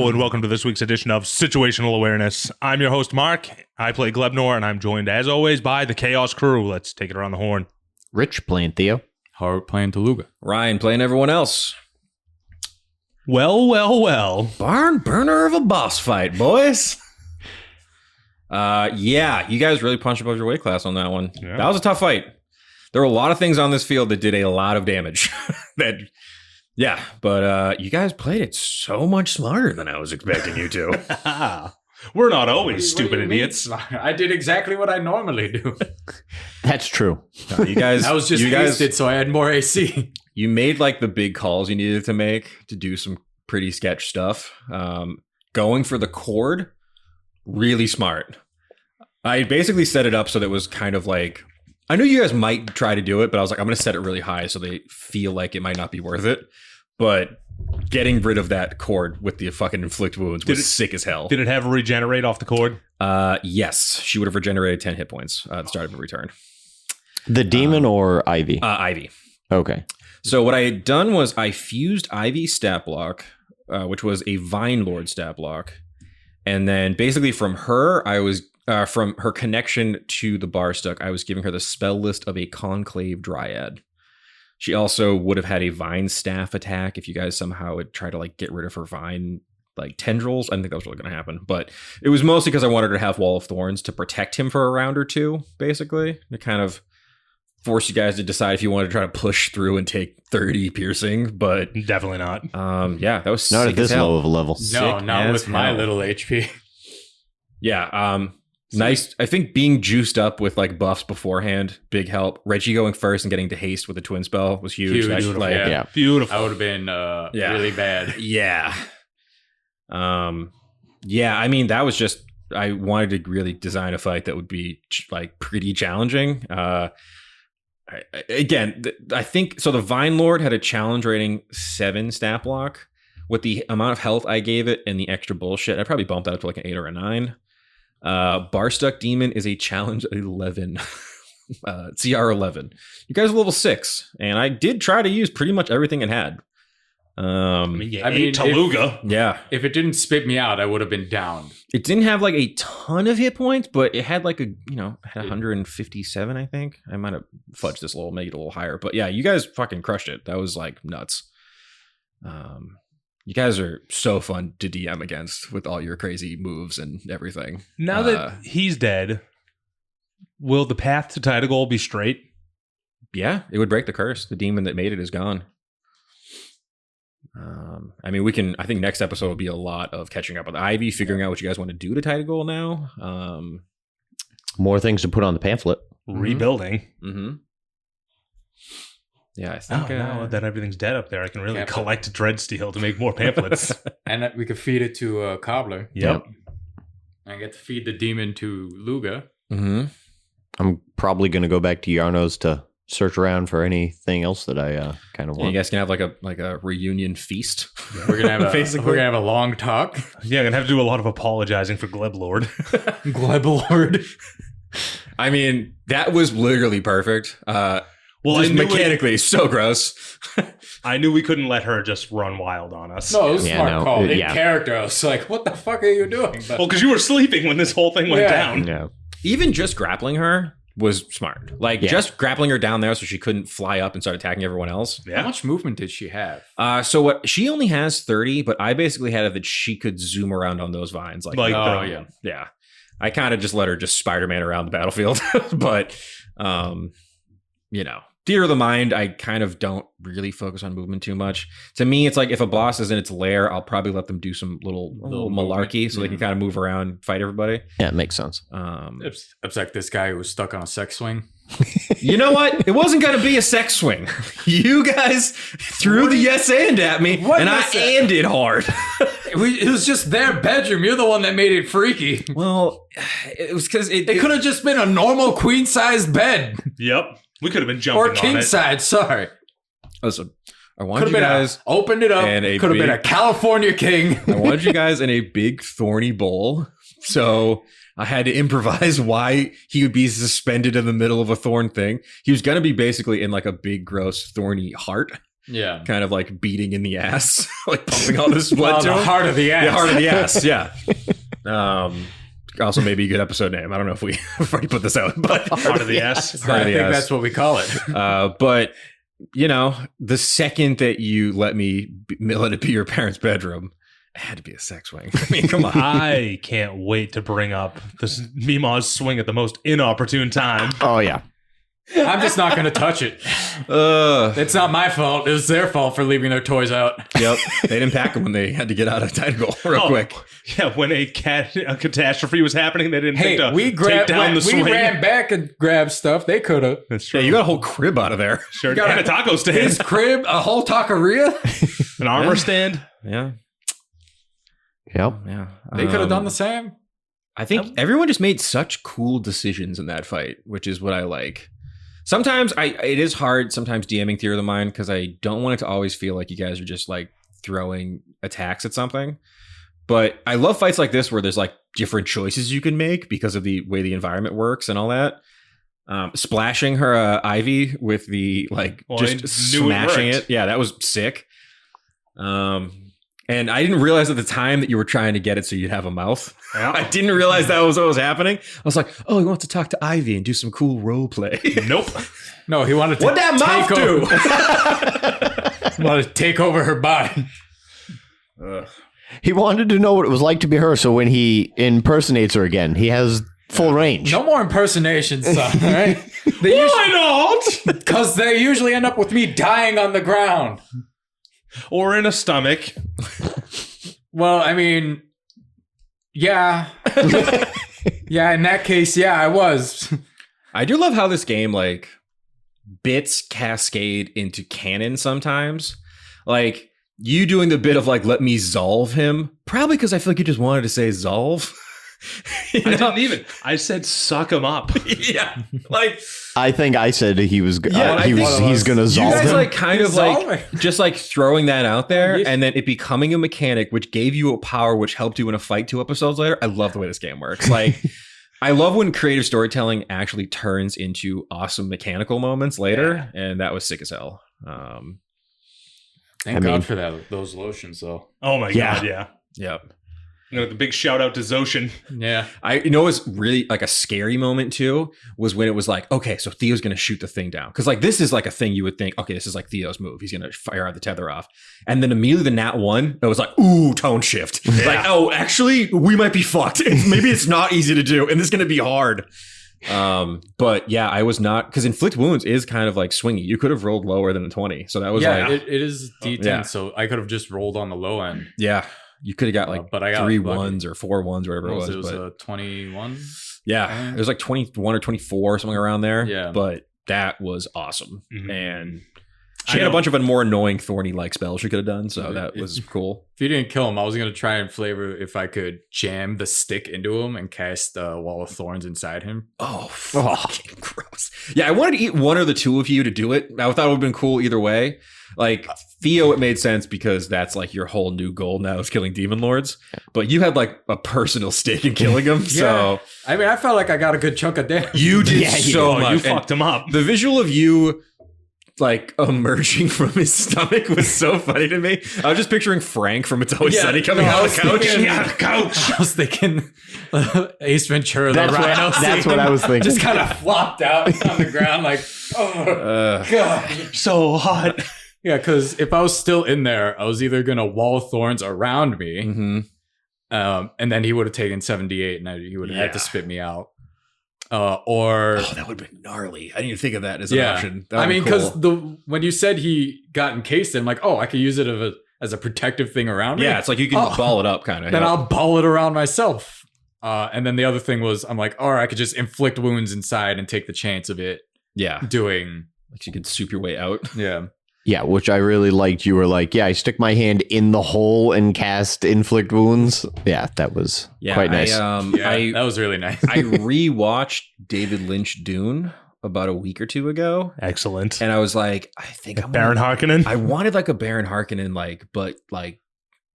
Hello and welcome to this week's edition of Situational Awareness. I'm your host, Mark. I play Glebnor, and I'm joined, as always, by the Chaos crew. Let's take it around the horn. Rich playing Theo. Hart playing Toluga. Ryan playing everyone else. Well. Barn burner of a boss fight, boys. Yeah, you guys really punched above your weight class on that one. Yeah. That was a tough fight. There were a lot of things on this field that did a lot of damage. But you guys played it so much smarter than I was expecting you to. We're not always stupid idiots. I did exactly what I normally do. That's true. No, you guys, I was just wasted, so I had more AC. You made like the big calls you needed to make to do some pretty sketch stuff. Going for the cord, really smart. I basically set it up so that it was kind of like, I knew you guys might try to do it, but I was like, I'm going to set it really high so they feel like it might not be worth it. But getting rid of that cord with the fucking inflict wounds was sick as hell. Did it have regenerate off the cord? Yes. She would have regenerated 10 hit points at the start of a return. The demon or Ivy? Ivy. Okay. So what I had done was I fused Ivy's stat block, which was a Vine Lord stat block. And then basically from her, I was... from her connection to the Barstuck, I was giving her the spell list of a Conclave Dryad. She also would have had a Vine Staff attack if you guys somehow would try to like get rid of her Vine like tendrils. I didn't think that was really going to happen, but it was mostly because I wanted her to have Wall of Thorns to protect him for a round or two, basically, to kind of force you guys to decide if you want to try to push through and take 30 piercing. But Definitely not. Yeah, that was Not sick at this as hell. low of a level. No, not with my hell. little HP. Yeah, nice. I think being juiced up with like buffs beforehand, big help. Reggie going first and getting to haste with a twin spell was huge. Huge. That, Beautiful, like, yeah. Yeah. Beautiful. I would have been really bad. yeah. Yeah, I mean, that was just, I wanted to really design a fight that would be like pretty challenging. I think, so the Vine Lord had a challenge rating 7 stat block. With the amount of health I gave it and the extra bullshit, I'd probably bump that up to like an 8 or a 9. Barstuck Demon is a challenge 11. CR 11. You guys are level 6, and I did try to use pretty much everything it had. I mean, Toluga. Yeah. If it didn't spit me out, I would have been down. It didn't have like a ton of hit points, but it had like a, had 157, I think. I might have fudged this a little, made it a little higher. But yeah, you guys fucking crushed it. That was like nuts. You guys are so fun to DM against with all your crazy moves and everything. Now that he's dead, will the path to Tidagol be straight? Yeah, it would break the curse. The demon that made it is gone. I mean, I think next episode will be a lot of catching up with Ivy, figuring out what you guys want to do to Tidagol now. More things to put on the pamphlet. Rebuilding. Mm-hmm. Yeah, I think now that everything's dead up there, I can really collect Dreadsteel to make more pamphlets. And we could feed it to Cobbler. Yep. And get to feed the demon to Luga. Mm-hmm. I'm probably going to go back to Yarno's to search around for anything else that I kind of want. You guys can have like a reunion feast. We're gonna have a long talk. Yeah, I'm gonna have to do a lot of apologizing for Gleblord. Gleblord. I mean, that was literally perfect. Well, just mechanically so gross. I knew we couldn't let her just run wild on us. No, it was a smart call. In yeah. character, I was like, what the fuck are you doing? But, Well, because you were sleeping when this whole thing went down. Yeah. Even just grappling her was smart. Like, just grappling her down there so she couldn't fly up and start attacking everyone else. Yeah. How much movement did she have? So what she only has 30, but I basically had it that she could zoom around on those vines. Yeah. I kind of just let her just Spider-Man around the battlefield. But, Theater of the Mind, I kind of don't really focus on movement too much. To me, it's like if a boss is in its lair, I'll probably let them do some little malarkey so they can kind of move around, fight everybody. Yeah, it makes sense. It's like this guy who was stuck on a sex swing. You know what? It wasn't going to be a sex swing. You guys threw the yes and at me, and I anded hard. It was just their bedroom. You're the one that made it freaky. Well, it was because it could have just been a normal queen-sized bed. Yep. We could have been jumping or on it. king-size, sorry. Listen, I wanted you guys... opened it up. Could have been a California king. I wanted you guys in a big thorny bowl. So I had to improvise why he would be suspended in the middle of a thorn thing. He was going to be basically in like a big, gross, thorny heart. Yeah. kind of like beating in the ass, like pumping all this blood to the him. heart of the ass. The heart of the ass, yeah. Also, maybe a good episode name. I don't know if we've already put this out, but Heart of the ass. Heart I of the think ass. that's what we call it. But you know, the second that you let it be your parents' bedroom, it had to be a sex swing. I mean, come on. I can't wait to bring up this Mima's swing at the most inopportune time. Oh yeah. I'm just not going to touch it. It's not my fault. It was their fault for leaving their toys out. Yep. They didn't pack them when they had to get out of Tentacle real quick. Yeah, when a catastrophe was happening, they didn't think to we take down the swing. We ran back and grabbed stuff. They could have. That's true. Yeah, you got a whole crib out of there. Sure. got And a taco stand. His crib, a whole taqueria. An armor stand. Yeah. Yep. Yeah. They could have done the same. I think everyone just made such cool decisions in that fight, which is what I like. Sometimes it is hard sometimes DMing Theory of the Mind because I don't want it to always feel like you guys are just like throwing attacks at something. But I love fights like this where there's like different choices you can make because of the way the environment works and all that. Splashing her Ivy with the like just smashing it. Yeah, that was sick. And I didn't realize at the time that you were trying to get it so you'd have a mouth. Yeah. I didn't realize that was what was happening. I was like, oh, he wants to talk to Ivy and do some cool role play. Nope. No, he wanted to What'd that mouth He wanted to take over her body. He wanted to know what it was like to be her, so when he impersonates her again, he has full range. No more impersonations, son. All right? Why not? Because they usually end up with me dying on the ground. Or in a stomach. Well, I mean, yeah. Yeah, in that case, yeah, I was. I do love how this game, like, bits cascade into canon sometimes. Like, you doing the bit of, like, let me Zolve him. Probably because I feel like you just wanted to say Zolve. I didn't even. I said suck him up. Yeah. Like, I think I said he's gonna you Zolve guys him. like kind of Zolve like just like throwing that out there and then it becoming a mechanic which gave you a power which helped you in a fight 2 episodes later. I love the way this game works. Like I love when creative storytelling actually turns into awesome mechanical moments later, and that was sick as hell. Thank God for that. Those lotions, though. Oh my God, yeah. Yep. You know, the big shout out to Zoshin. Yeah. You know what's really like a scary moment too was when it was like, okay, so Theo's gonna shoot the thing down. Cause like this is like a thing you would think, okay, this is like Theo's move. He's gonna fire out the tether off. And then immediately the nat 1, it was like, ooh, tone shift. Like, oh, actually, we might be fucked. Maybe it's not easy to do, and this is gonna be hard. But yeah, I was not, because inflict wounds is kind of like swingy. You could have rolled lower than a 20. So that was like it is D10, yeah. so I could have just rolled on the low end. yeah. You could have got like but I got 3 lucky. 1s or 4 1s, whatever it was. It was but a 21. yeah, it was like 21 or 24, something around there. Yeah. But that was awesome. Mhm. And she had a bunch of more annoying thorny like spells she could have done. So that was cool. If you didn't kill him, I was going to try and flavor if I could jam the stick into him and cast a wall of thorns inside him. Oh, fucking gross. Yeah, I wanted to eat one or the two of you to do it. I thought it would have been cool either way. Like, Theo, it made sense because that's like your whole new goal now is killing demon lords. But you had like a personal stake in killing them. So I mean, I felt like I got a good chunk of damage. you did so much. You And fucked him up. the visual of you like emerging from his stomach was so funny to me. I was just picturing Frank from It's Always Sunny coming out of the couch. I was thinking Ace Ventura, the rhino. That's what I was thinking. Just kind of flopped out on the ground like, oh, God. So hot. Yeah, because if I was still in there, I was either going to wall thorns around me, Mm-hmm. and then he would have taken 78 and he would have had to spit me out. Or that would have been gnarly. I didn't even think of that as an yeah, option. I mean, because when you said he got encased, I'm like, oh, I could use it as a protective thing around me. Yeah, it's like you can ball it up kind of. Then I'll ball it around myself. And then the other thing was, I'm like, or I could just inflict wounds inside and take the chance of it doing. Like you could soup your way out. Yeah. Yeah, which I really liked. You were like, yeah, I stick my hand in the hole and cast inflict wounds. Yeah, that was quite nice. That was really nice. I rewatched David Lynch Dune about a week or two ago. Excellent. And I was like, I think I'm Baron Harkonnen. I wanted like a Baron Harkonnen, but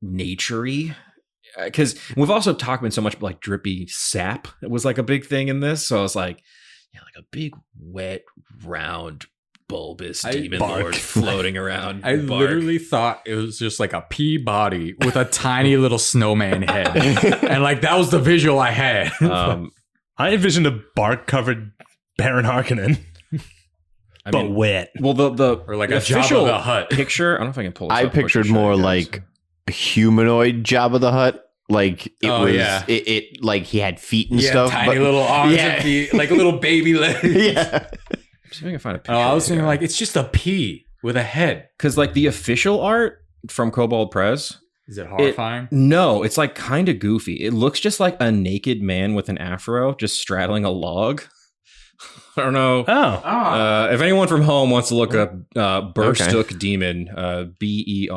nature-y. Because we've also talked about so much like drippy sap. It was like a big thing in this. So I was like, yeah, like a big, wet, round bulbous I- demon Bark. lord floating around. I Bark. literally thought it was just like a pea body with a tiny little snowman head. And like that was the visual I had. I envisioned a bark-covered Baron Harkonnen, but wet. Well, the Or like the a Jabba official the Hutt. picture. I don't know if I can pull this I up quick to pictured show you more guys. like a humanoid Jabba the Hutt. Like it Oh, was, yeah. it like he had feet and Yeah, stuff. tiny but- little arms Yeah. and feet, like a little baby leg. yeah. See if I can find a picture. Oh, I was thinking like it's just a pea with a head. because like the official art from Kobold Press. Is it horrifying? No, it's like kind of goofy. It looks just like a naked man with an afro just straddling a log. I don't know. Oh, If anyone from home wants to look up Burstook Demon, Berstuc.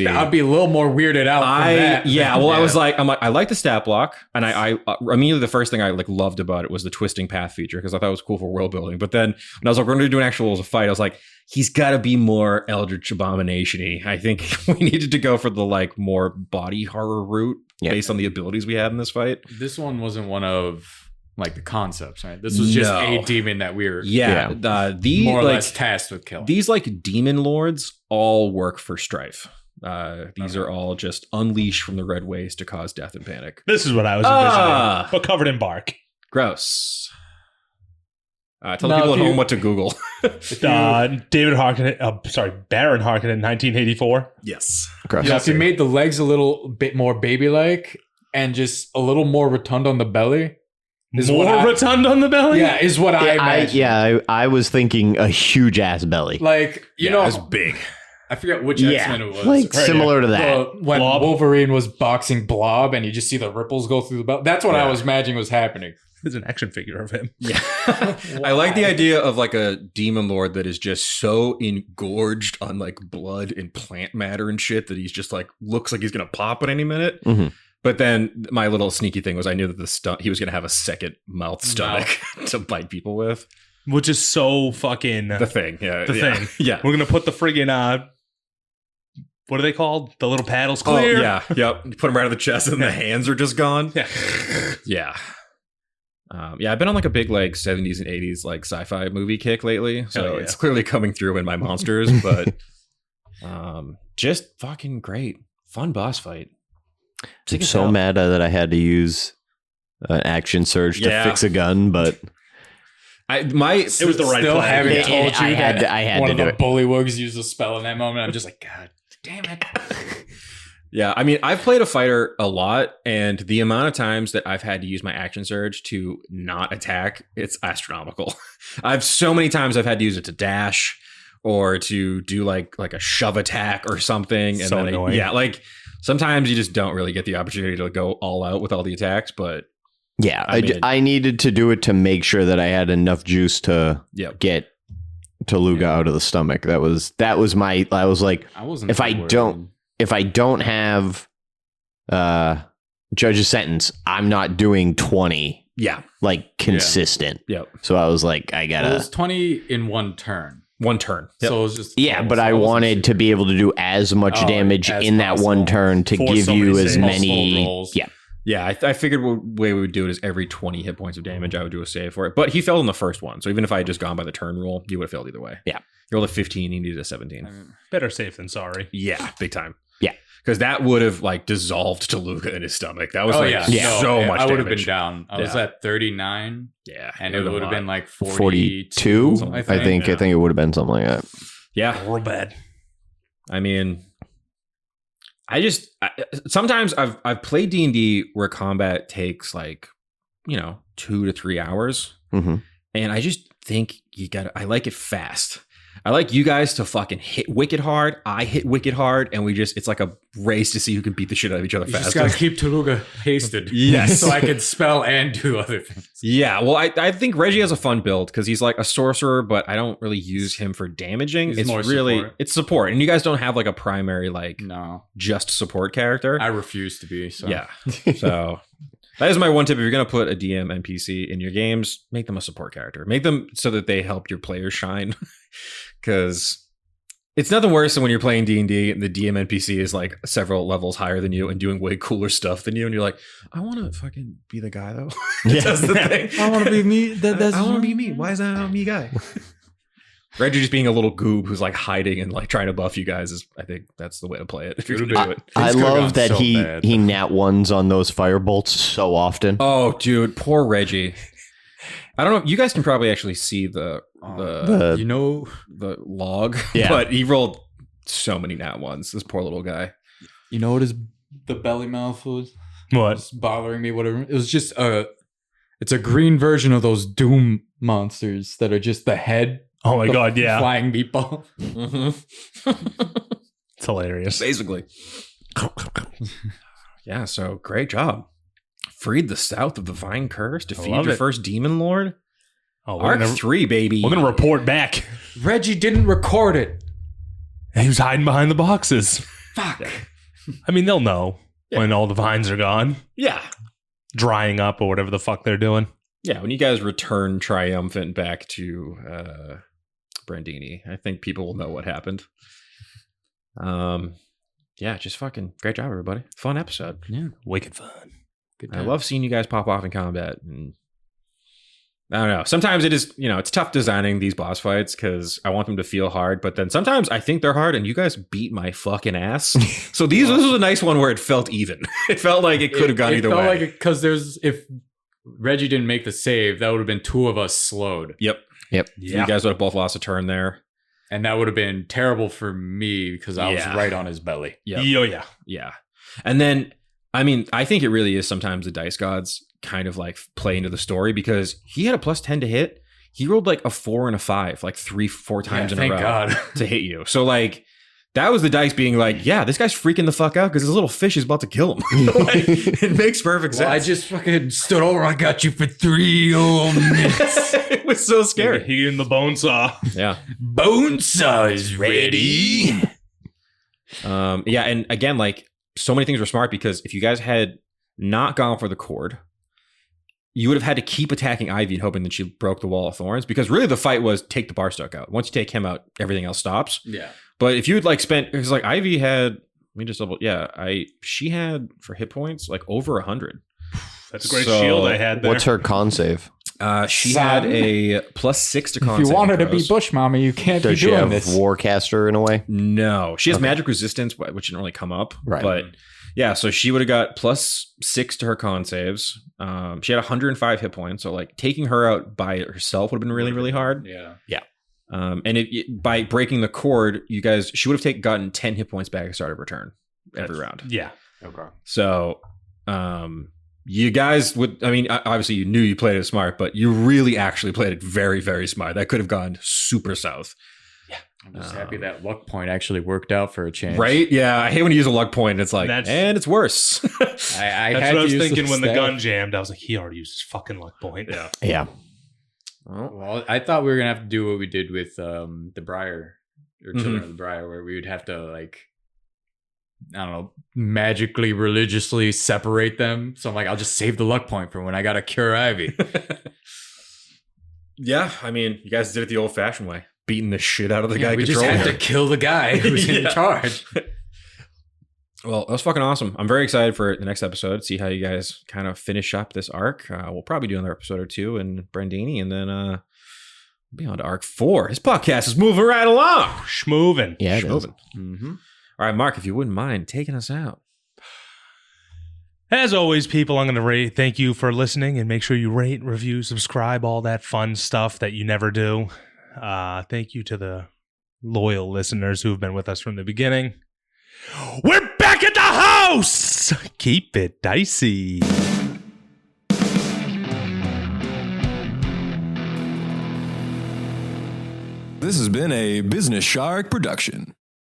I'd be a little more weirded out. From that. I like the stat block, and I immediately the first thing I like loved about it was the twisting path feature because I thought it was cool for world building. But then when I was like, we're going to do an actual fight, I was like, he's got to be more Eldritch Abomination-y. I think we needed to go for the like more body horror route based on the abilities we had in this fight. This one wasn't one of like the concepts, right? This was just a demon that we were These more or like less tasked with killing. these like demon lords all work for Strife. These are all just unleashed from the red waste to cause death and panic. this is what I was envisioning, but covered in bark. Gross. Tell No, the people if at you- home what to Google. David Harkonnen, Baron Harkonnen, 1984. Yes. Gross. if you made the legs a little bit more baby-like and just a little more rotund on the belly, is what More I- rotund on the belly? yeah, is what I imagine. I was thinking a huge ass belly. Like you know, it's big. I forget which X-Men it was. like Right similar to that. When Blob. Wolverine was boxing Blob, and you just see the ripples go through the belt. That's what I was imagining was happening. There's an action figure of him. Yeah. I like the idea of like a demon lord that is just so engorged on like blood and plant matter and shit that he's just like looks like he's gonna pop at any minute. Mhm. But then my little sneaky thing was I knew that he was gonna have a second mouth stomach to bite people with. Which is so fucking The thing. Yeah. the yeah. thing. Yeah. We're gonna put the friggin' what are they called? The little paddles Oh, clear. yeah. Yep. You put them right on the chest and the hands are just gone. Yeah. Yeah. I've been on like a big like 70s and 80s like sci-fi movie kick lately. So Hell yeah. it's clearly coming through in my monsters, but just fucking great. Fun boss fight. I'm so mad that I had to use an action surge to fix a gun, but It was the right Still play. haven't Yeah, told you I had that to- I had one to of do the it. bullywugs used a spell in that moment. I'm just like, God damn it. Yeah, I mean, I've played a fighter a lot, and the amount of times that I've had to use my action surge to not attack, it's astronomical. I've so many times I've had to use it to dash or to do like a shove attack or something. And So then annoying. like sometimes you just don't really get the opportunity to go all out with all the attacks, but yeah, I mean- I needed to do it to make sure that I had enough juice to Yep. get Toluga out of the stomach. That was my. I was like, I wasn't. If I too worried. don't- if I don't have judge's sentence, I'm not doing 20 yeah. like consistent. Yep. So I was like, I Well, it gotta. was 20 in one turn. One turn. Yep. So it was just. Yeah, but I wasn't wanted to super- be able to do as much Oh, damage as in that one possible. turn to Force give so you many as saves. many. Multiple rolls. Yeah, Yeah, I figured the way we would do it is every 20 hit points of damage, I would do a save for it. But he failed in the first one. So even if I had just gone by the turn rule, he would have failed either way. Yeah. He rolled a 15, he needed a 17. Better safe than sorry. Yeah, big time. Yeah. Because that would have like dissolved Toluga in his stomach. That was Oh, like yeah. so No, much I would have been damage. down. I was Yeah. at 39, Yeah. and it would have been like 42. 42. I think it would have been something like that. Yeah. Real bad. I mean, sometimes I've played D&D where combat takes like, 2 to 3 hours. Mhm. And I just think I like it fast. I like you guys to fucking hit wicked hard. I hit wicked hard. And it's like a race to see who can beat the shit out of each other You just faster. gotta keep Toluga hasted. Yes. So I can spell and do other things. Yeah, well, I think Reggie has a fun build because he's like a sorcerer, but I don't really use him for damaging. He's It's more really support. It's support, and you guys don't have like a primary like No, just support character. I refuse to be. So. Yeah, so that is my one tip. If you're gonna put a DM NPC in your games, make them a support character. Make them so that they help your players shine, because it's nothing worse than when you're playing D&D and the DM NPC is like several levels higher than you and doing way cooler stuff than you, and you're like, I want to fucking be the guy though. That's the thing. I want to be me. I want to be me. Why is that not me guy? Reggie just being a little goob who's like hiding and like trying to buff you guys is, I think that's the way to play it. If you're gonna do it. I could've gone love that so he bad. nat ones on those firebolts so often. Oh, dude, poor Reggie. I don't know. You guys can probably actually see the log, Yeah. but he rolled so many nat ones. This poor little guy. You know what the belly mouth was? What? It's bothering me. Whatever. It was just it's a green version of those Doom monsters that are just the head. Oh my God, yeah. Flying meatball. It's hilarious. Basically. Yeah, so great job. Freed the south of the Vine Curse. Defeated love your it. first Demon Lord. Oh, Arc 3, baby. we're gonna report back. Reggie didn't record it. He was hiding behind the boxes. Fuck. I mean, they'll know when all the vines are gone, Yeah. drying up or whatever the fuck they're doing. Yeah, when you guys return triumphant back to Brandini, I think people will know what happened. Yeah, just fucking great job, everybody. Fun episode. Yeah. Wicked fun. Good I time. love seeing you guys pop off in combat. And I don't know. Sometimes it is, it's tough designing these boss fights because I want them to feel hard, but then sometimes I think they're hard and you guys beat my fucking ass. So this was a nice one where it felt even. It felt like it could have gone either way. It felt like because if Reggie didn't make the save, that would have been two of us slowed. Yep. Yeah. You guys would have both lost a turn there. And that would have been terrible for me because I was Yeah. right on his belly. Yep. Yeah. Yeah. And then, I mean, I think it really is sometimes the dice gods kind of like play into the story because he had a +10 to hit. He rolled like a 4 and a 5, like 3-4 times in a thank row God. to hit you. So like, that was the dice being like, yeah, this guy's freaking the fuck out because his little fish is about to kill him. Like, it makes perfect Well, I sense. just fucking stood over. I got you for 3 whole minutes. It was so scary. He in the bone saw. Yeah. Bonesaw is ready. Yeah, and again, like so many things were smart because if you guys had not gone for the cord, you would have had to keep attacking Ivy and hoping that she broke the wall of thorns because really the fight was take the bar stuck out. Once you take him out, everything else stops. Yeah. But if you had like spent, because like Ivy had, let me just double, she had for hit points like over 100. That's a great So, shield I had there. What's her con save? She Son. had a +6 to con. If you saving wanted to be throws. Bush Mama, you can't Does be she doing have this. Warcaster in a way? No, she has Okay. magic resistance, which didn't really come up. Right. But yeah, so she would have got +6 to her con saves. She had 105 hit points, so like taking her out by herself would have been really, really hard. Yeah. And by breaking the cord, she would have gotten 10 hit points back at the start of her turn every round. Yeah. Okay. So, you guys would, I mean, obviously you knew you played it smart, but you really actually played it very, very smart. That could have gone super south. I'm just happy that luck point actually worked out for a change. Right? Yeah. I hate when you use a luck point and it's like, That's- and it's worse. I That's had what I to was use thinking when the staff. gun jammed. I was like, he already used his fucking luck point. Yeah. Yeah. Well, I thought we were gonna have to do what we did with the Briar or Children of the Briar, where we would have to like, I don't know, magically, religiously separate them. So I'm like, I'll just save the luck point for when I gotta cure Ivy. Yeah. I mean, you guys did it the old fashioned way, beating the shit out of the guy we just controlling had her. to kill the guy who's in Yeah. charge. Well, that was fucking awesome. I'm very excited for the next episode. See how you guys kind of finish up this arc. We'll probably do another episode or two in Brandini, and then be on to arc 4. His podcast is moving right along. Schmovin'. Yeah, it is. Schmovin'. All right, Mark, if you wouldn't mind taking us out. As always, people, I'm going to thank you for listening and make sure you rate, review, subscribe, all that fun stuff that you never do. Thank you to the loyal listeners who have been with us from the beginning. We're back at the house! Keep it dicey. This has been a Business Shark production.